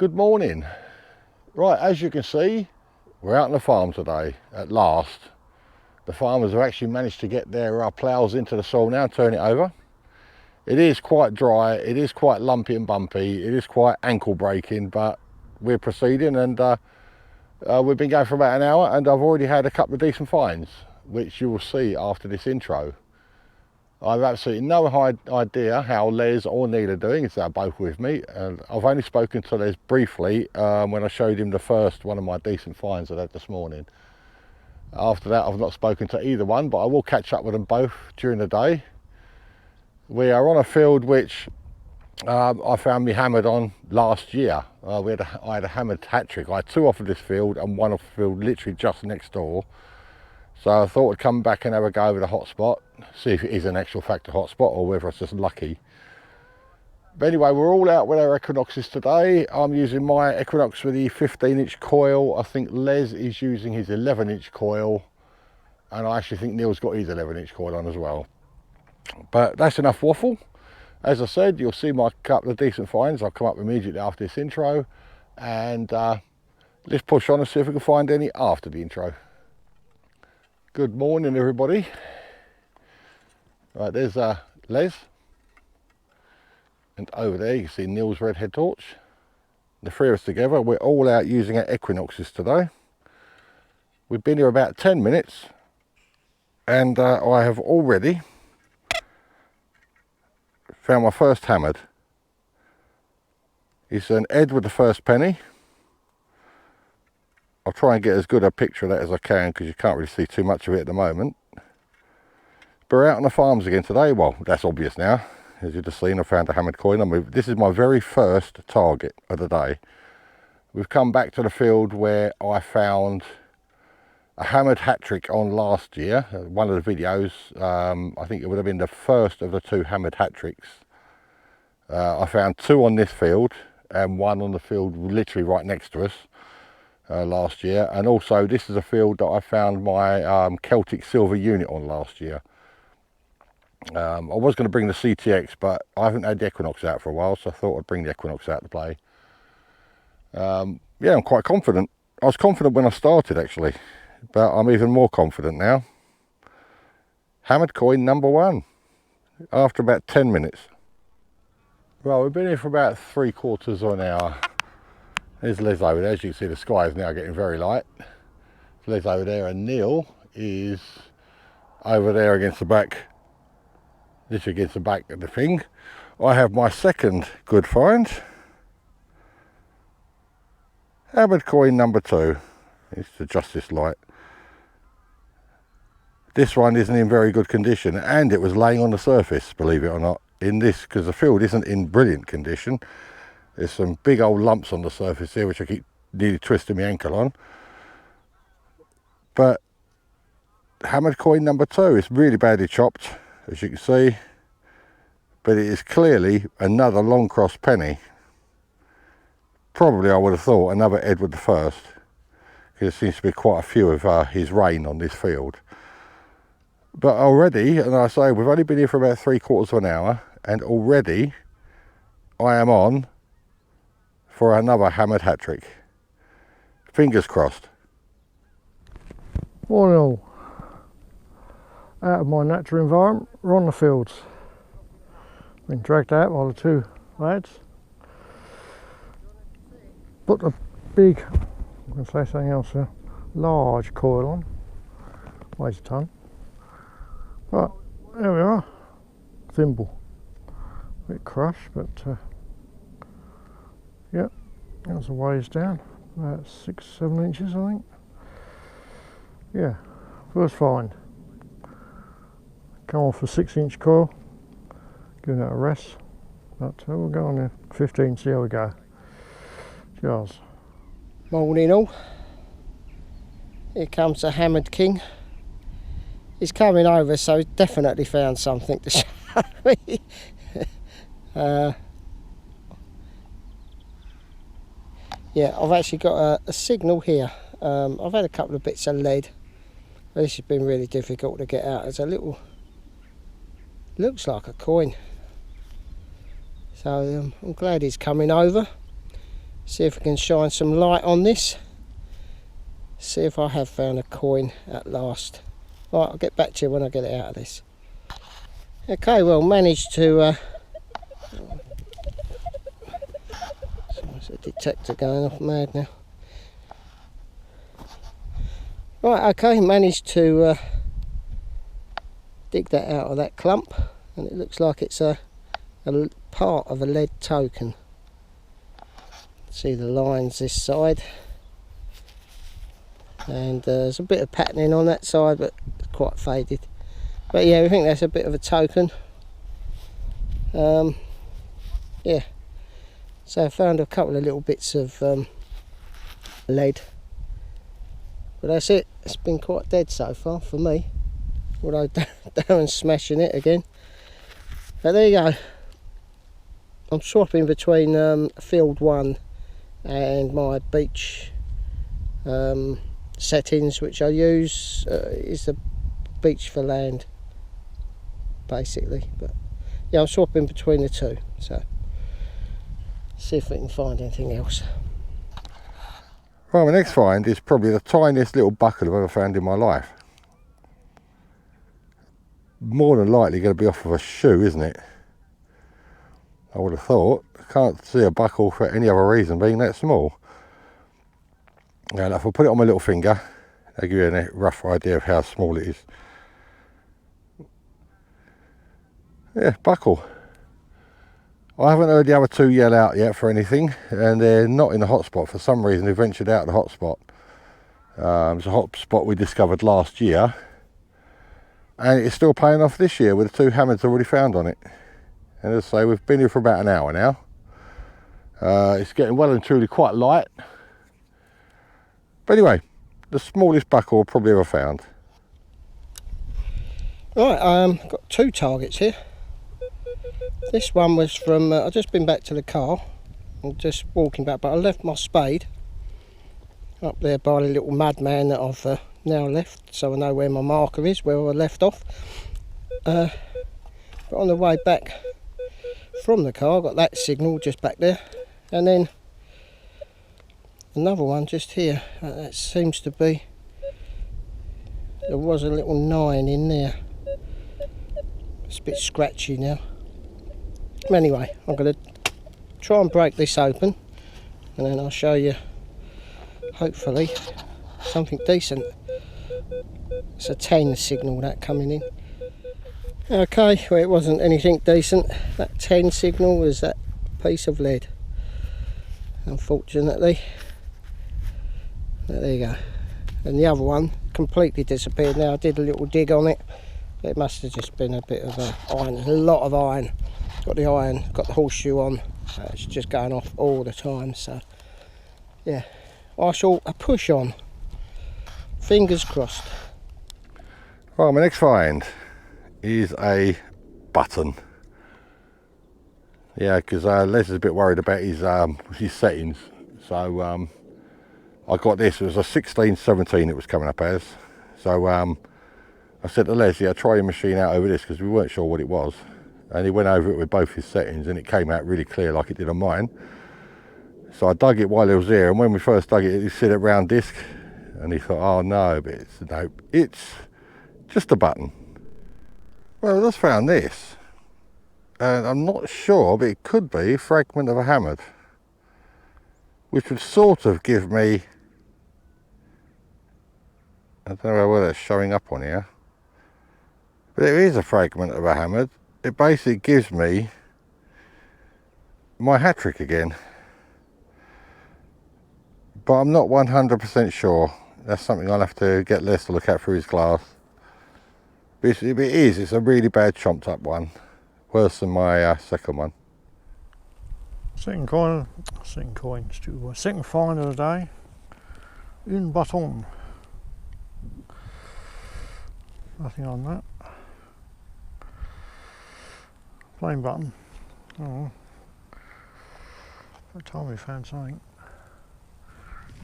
Good morning. Right, as you can see, we're out on the farm today at last. The farmers have actually managed to get their ploughs into the soil now and turn it over. It is quite dry, it is quite lumpy and bumpy, it is quite ankle breaking, but we're proceeding, and we've been going for about an hour and I've already had a couple of decent finds, which you will see after this intro. I've absolutely no idea how Les or Neil are doing, as they're both with me. And I've only spoken to Les briefly when I showed him the first one of my decent finds I had this morning. After that, I've not spoken to either one, but I will catch up with them both during the day. We are on a field which I found me hammered on last year. I had a hammered hat trick. I had two off of this field and one off the field literally just next door. So I thought I'd come back and have a go over the hotspot, see if it is an actual fact a hotspot or whether it's just lucky. But anyway, we're all out with our Equinoxes today. I'm using my Equinox with the 15-inch coil. I think Les is using his 11-inch coil, and I actually think Neil's got his 11-inch coil on as well. But that's enough waffle. As I said, you'll see my couple of decent finds. I'll come up immediately after this intro, and let's push on and see if we can find any after the intro. Good morning, everybody. Right, there's Les, and over there you can see Neil's red head torch. The three of us together, we're all out using our Equinoxes today. We've been here about 10 minutes, and I have already found my first hammered. It's an Ed with the first penny. I'll try and get as good a picture of that as I can because you can't really see too much of it at the moment. But we're out on the farms again today. Well, that's obvious now. As you've just seen, I found a hammered coin. This is my very first target of the day. We've come back to the field where I found a hammered hat trick on last year. One of the videos, I think it would have been the first of the two hammered hat tricks. I found two on this field and one on the field literally right next to us. Last year, and also this is a field that I found my Celtic silver unit on last year. I was going to bring the CTX, but I haven't had the Equinox out for a while, so I thought I'd bring the Equinox out to play. Yeah, I'm quite confident. I was confident when I started actually, but I'm even more confident now. Hammered coin number one after about 10 minutes. Well, we've been here for about 3/4 of an hour. There's Les over there. As you can see, the sky is now getting very light. Les over there, and Neil is over there against the back, literally against the back of the thing. I have my second good find. Hammered coin number two. Let's adjust this light. This one isn't in very good condition, and it was laying on the surface, believe it or not. In this, because the field isn't in brilliant condition. There's some big old lumps on the surface here, which I keep nearly twisting my ankle on. But hammered coin number two is really badly chopped, as you can see. But it is clearly another long cross penny. Probably, I would have thought, another Edward the First, because there seems to be quite a few of his reign on this field. But already, and I say, we've only been here for about 3/4 of an hour, and already I am on for another hammered hat trick. Fingers crossed. Morning all. Out of my natural environment, we're on the fields. Been dragged out by the two lads. Put a big, I'm going to say something else here, large coil on. Weighs a ton. But there we are. Thimble. A bit crushed, but yep, that's a ways down, about 6-7 inches I think. Yeah, first find. Come off a 6-inch coil, giving it a rest, but we'll go on the 15, see how we go. Cheers. Morning all. Here comes the hammered king. He's coming over, so he's definitely found something to show me. Yeah, I've actually got a signal here. I've had a couple of bits of lead. This has been really difficult to get out. There's a little, looks like a coin. So I'm glad he's coming over. See if we can shine some light on this. See if I have found a coin at last. Right, I'll get back to you when I get it out of this. Okay, well, managed to... There's a detector going off mad now. Right, okay, managed to dig that out of that clump, and it looks like it's a part of a lead token. See the lines this side, and there's a bit of patterning on that side, but quite faded. But yeah, we think that's a bit of a token. Yeah, so I found a couple of little bits of lead, but that's it. It's been quite dead so far for me, although Darren's smashing it again. But there you go. I'm swapping between field 1 and my beach settings, which I use is the beach for land basically. But yeah, I'm swapping between the two, so see if we can find anything else. Right, my next find is probably the tiniest little bucket I've ever found in my life. More than likely going to be off of a shoe, isn't it? I would have thought. I can't see a buckle for any other reason being that small. And if I put it on my little finger, I'll give you a rough idea of how small it is. Yeah, buckle. I haven't heard the other two yell out yet for anything, and they're not in the hotspot. For some reason, they ventured out of the hotspot. It's a hotspot we discovered last year, and it's still paying off this year with the 2 hammers already found on it. And as I say, we've been here for about an hour now. It's getting well and truly quite light. But anyway, the smallest buckle I've probably ever found. Right, got 2 targets here. This one was from, I've just been back to the car. I'm just walking back, but I left my spade up there by the little madman that I've now left, so I know where my marker is, where I left off. But on the way back from the car, I got that signal just back there, and then another one just here. That seems to be, there was a little 9 in there. It's a bit scratchy now. Anyway, I'm going to try and break this open, and then I'll show you hopefully something decent. It's a 10 signal that coming in. Okay, well, it wasn't anything decent. That 10 signal was that piece of lead, unfortunately. But there you go. And the other one completely disappeared now. I did a little dig on it. It must have just been a bit of iron. There's a lot of iron. Got the iron, got the horseshoe on. It's just going off all the time. So yeah, I shall push on. Fingers crossed. Right, my next find is a button. Yeah, because Les is a bit worried about his settings. So I got this. It was a 1617 it was coming up as. So I said to Les, yeah, try your machine out over this, because we weren't sure what it was. And he went over it with both his settings, and it came out really clear like it did on mine. So I dug it while it was there, and when we first dug it, it said a round disc, and he thought, oh no, but it's just a button. Well, I just found this, and I'm not sure, but it could be a fragment of a hammer, which would sort of give me, I don't know whether it's showing up on here, but it is a fragment of a hammer. It basically gives me my hat trick again, but I'm not 100% sure. That's something I'll have to get Les to look at through his glass. But it's a really bad chomped up one, worse than my second one. Second find of the day. Une button. Nothing on that. Plain button. Oh, that time we found something.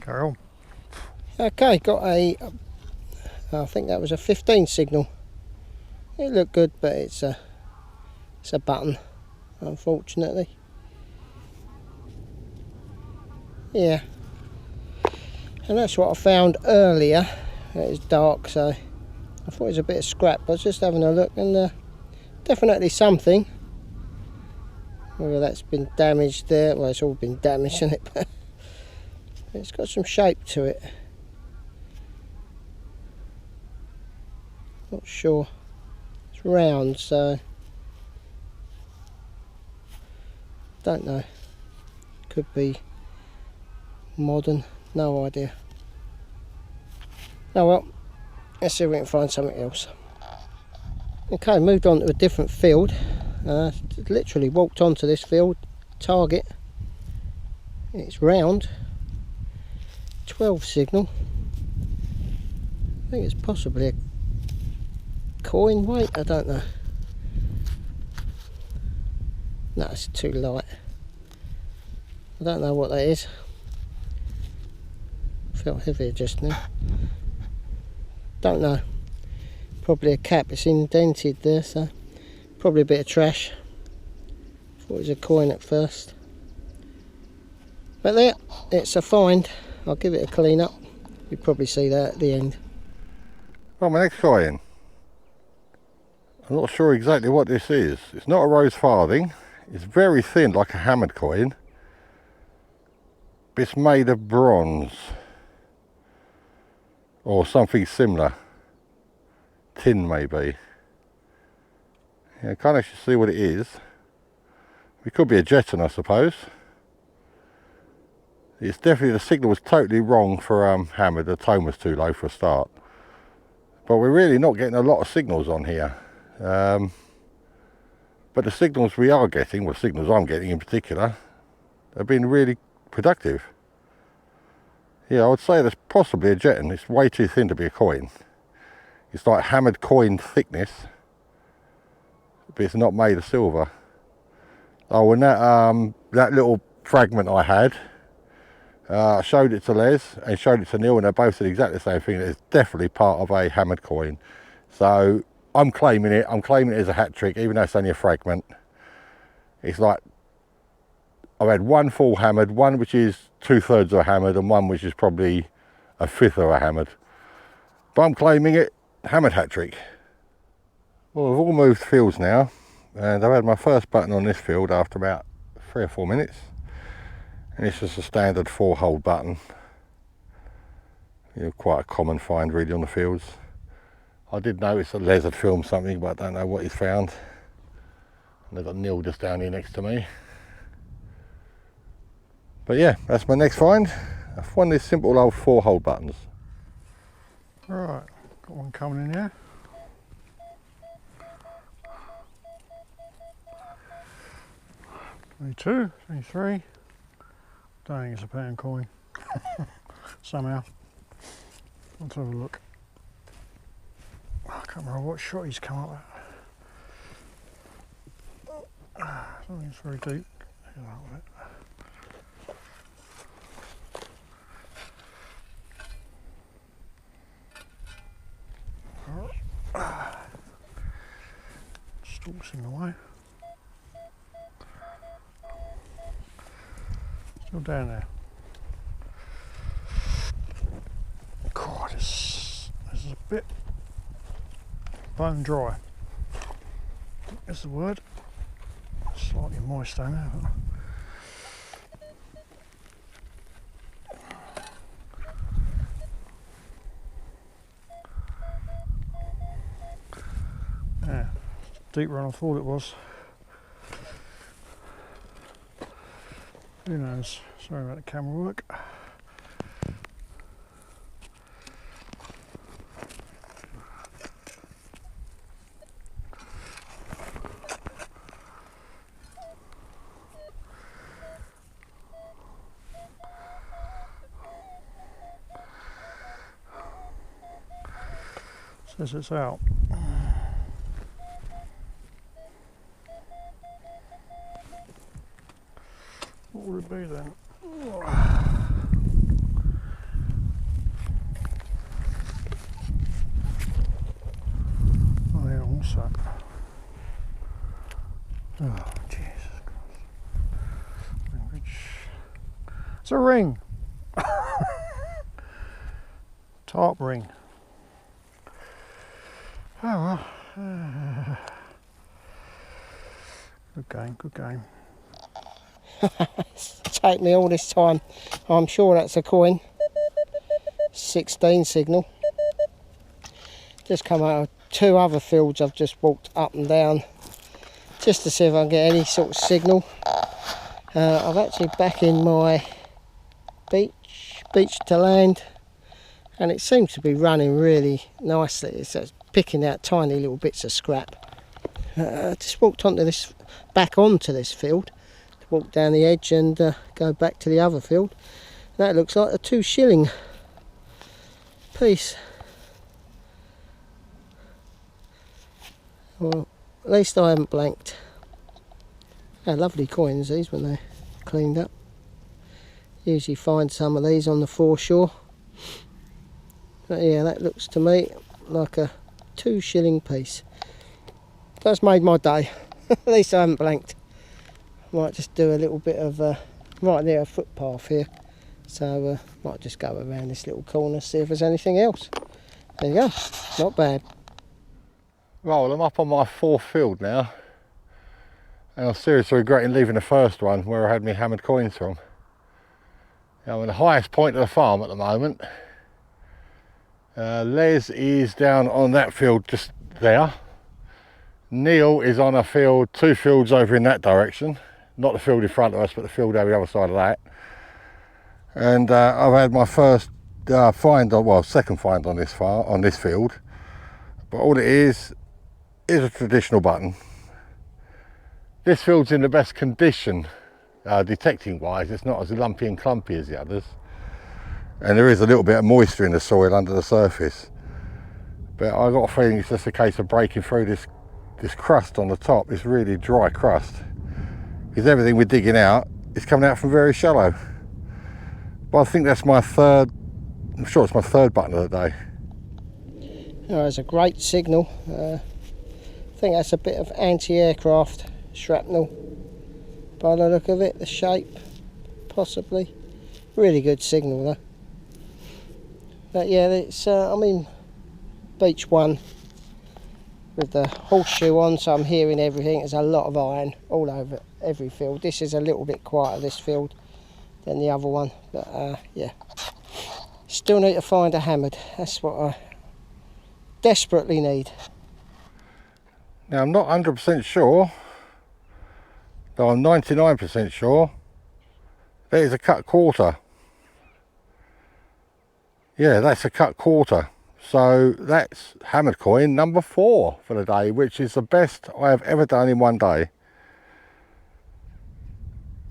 Carry on. Okay, got a, I think that was a 15 signal. It looked good, but it's a button, unfortunately. Yeah. And that's what I found earlier. It was dark, so I thought it was a bit of scrap. I was just having a look, and definitely something. Whether that's been damaged there, well, it's all been damaged, isn't it? But it's got some shape to it. Not sure. It's round, so don't know. Could be modern, no idea. Oh well, let's see if we can find something else. Okay, moved on to a different field. Literally walked onto this field, target. It's round, 12 signal. I think it's possibly a coin weight, I don't know. No, it's too light. I don't know what that is. Felt heavier just now. Don't know. Probably a cap. It's indented there, so probably a bit of trash. Thought it was a coin at first. But there, it's a find. I'll give it a clean up. You'll probably see that at the end. Well, my next coin. I'm not sure exactly what this is. It's not a rose farthing. It's very thin, like a hammered coin. But it's made of bronze. Or something similar. Tin, maybe. Yeah, I can't actually see what it is. It could be a jeton, I suppose. It's definitely, the signal was totally wrong for hammered. The tone was too low for a start. But we're really not getting a lot of signals on here. But the signals we are getting, well, the signals I'm getting in particular, have been really productive. Yeah, I would say there's possibly a jeton. It's way too thin to be a coin. It's like hammered coin thickness, but it's not made of silver. Oh, and that little fragment I had, I showed it to Les and showed it to Neil, and they both said exactly the same thing. It's definitely part of a hammered coin. So I'm claiming it. I'm claiming it as a hat trick, even though it's only a fragment. It's like I've had one full hammered, one which is 2/3 of a hammered, and one which is probably a 1/5 of a hammered. But I'm claiming it, hammered hat trick. Well, we've all moved fields now, and I've had my first button on this field after about 3 or 4 minutes. And it's just a standard 4-hole button. You know, quite a common find really on the fields. I did notice that Les had filmed something, but I don't know what he's found. And they've got Neil just down here next to me. But yeah, that's my next find. I've one of these simple old 4-hole buttons. Right, got one coming in here. 22, 23. Don't think it's a pound coin. Somehow. Let's have a look. I can't remember what shot he's come up with. I don't think it's very deep. Stalks in the way. Still down there. God, this is a bit bone dry. That's the word. Slightly moist down there. Yeah, deeper than I thought it was. Who knows? Sorry about the camera work. Says it's out. What would it be then? Oh yeah, also. Oh Jesus Christ. It's a ring. Top ring. Oh well. Good game, good game. It's taken me all this time. I'm sure that's a coin. 16 signal. Just come out of 2 other fields I've just walked up and down just to see if I can get any sort of signal. I'm actually back in my beach to land, and it seems to be running really nicely. It's picking out tiny little bits of scrap. Just walked back onto this field, walk down the edge and go back to the other field. That looks like a 2 shilling piece. Well, at least I haven't blanked. They're lovely coins these when they're cleaned up. Usually find some of these on the foreshore. But yeah, that looks to me like a 2 shilling piece. That's made my day. At least I haven't blanked. Might just do a little bit of right near a footpath here. So might just go around this little corner, see if there's anything else. There you go. Not bad. Right, well, I'm up on my 4th field now, and I'm seriously regretting leaving the first one where I had my hammered coins from. I'm at the highest point of the farm at the moment. Les is down on that field just there. Neil is on a field 2 fields over in that direction. Not the field in front of us, but the field over the other side of that. And I've had my first second find on this field. But all it is a traditional button. This field's in the best condition, detecting wise. It's not as lumpy and clumpy as the others. And there is a little bit of moisture in the soil under the surface. But I've got a feeling it's just a case of breaking through this crust on the top, this really dry crust. Because everything we're digging out is coming out from very shallow. But I think that's my third, I'm sure it's my 3rd button of the day. There's a great signal. I think that's a bit of anti-aircraft shrapnel by the look of it, the shape, possibly. Really good signal though. But yeah, it's I'm in beach 1 with the horseshoe on, so I'm hearing everything. There's a lot of iron all over every field. This is a little bit quieter, this field, than the other one. But yeah, still need to find a hammered. That's what I desperately need. Now I'm not 100% sure, though I'm 99% sure that is a cut quarter. Yeah, that's a cut quarter. So that's hammered coin number 4 for the day, which is the best I have ever done in one day.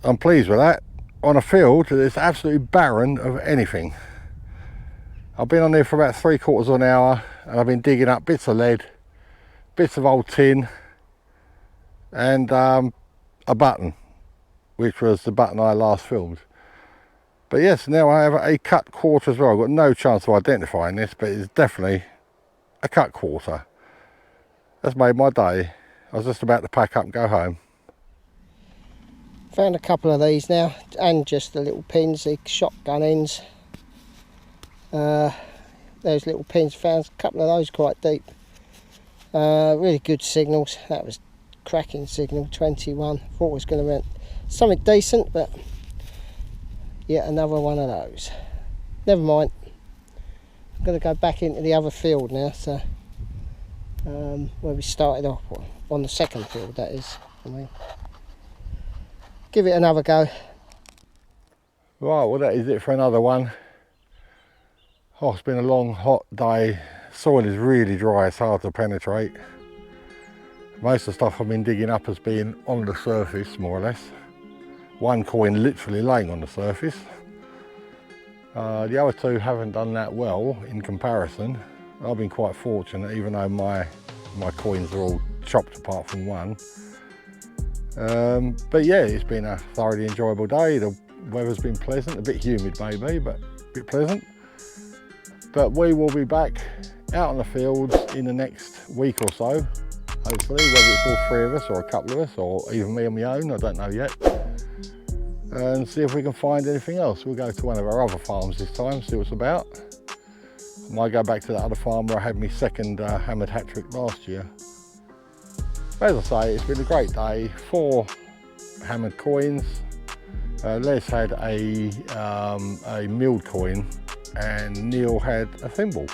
I'm pleased with that. On a field that is absolutely barren of anything. I've been on there for about 3/4 of an hour, and I've been digging up bits of lead, bits of old tin, and a button, which was the button I last filmed. But yes, now I have a cut quarter as well. I've got no chance of identifying this, but it's definitely a cut quarter. That's made my day. I was just about to pack up and go home. Found a couple of these now, and just the little pins, the shotgun ends. Those little pins, found a couple of those quite deep. Really good signals. That was cracking signal, 21. Thought it was going to be something decent, but yet another one of those. Never mind. I'm going to go back into the other field now, so where we started off, on the 2nd field that is. I mean, give it another go. Right, well that is it for another one. Oh, it's been a long, hot day. Soil is really dry, it's hard to penetrate. Most of the stuff I've been digging up has been on the surface, more or less. One coin literally laying on the surface. The other 2 haven't done that well in comparison. I've been quite fortunate, even though my coins are all chopped apart from one. But yeah, it's been a thoroughly enjoyable day. The weather's been pleasant, a bit humid maybe, but a bit pleasant. But we will be back out on the fields in the next week or so, hopefully, whether it's all 3 of us or a couple of us or even me on my own, I don't know yet. and see if we can find anything else. We'll go to one of our other farms this time, see what's about. I might go back to that other farm where I had my second hammered hat trick last year. As I say, it's been a great day. 4 hammered coins. Les had a milled coin, and Neil had a thimble.